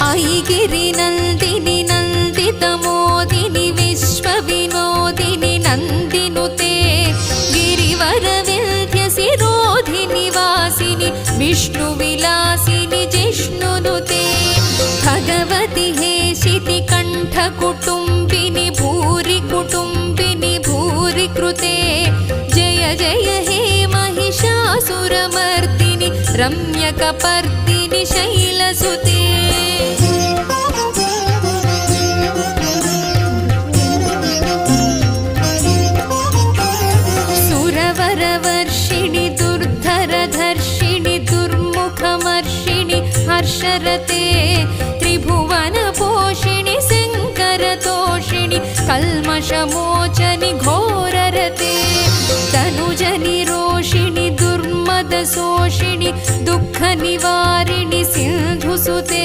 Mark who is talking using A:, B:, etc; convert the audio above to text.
A: ऐगिरिनन्दिनि नन्दितमोदिनि विश्वविनोदिनि नन्दिनुते गिरिवरविन्ध्यसिरोधिनि वासिनि विष्णुविलासिनि जिष्णुनुते भगवति हेशिति कण्ठकुटुम्बिनि भूरि कुटुम्बिनि भूरि कृते जय जय हे महिषासुरमर्दिनि रम्यकपर्दिनि शैलसुते सुरवरवर्षिणि दुर्धरधर्षिणि दुर्मुखमर्षिणि हर्षरते त्रिभुवनपोषिणि शङ्करतोषिणि कल्मषमोचनि घोररते तनुजनि रोषिणि दुर्मदशोषिणि दुःखनिवारिणि सिन्धुसुते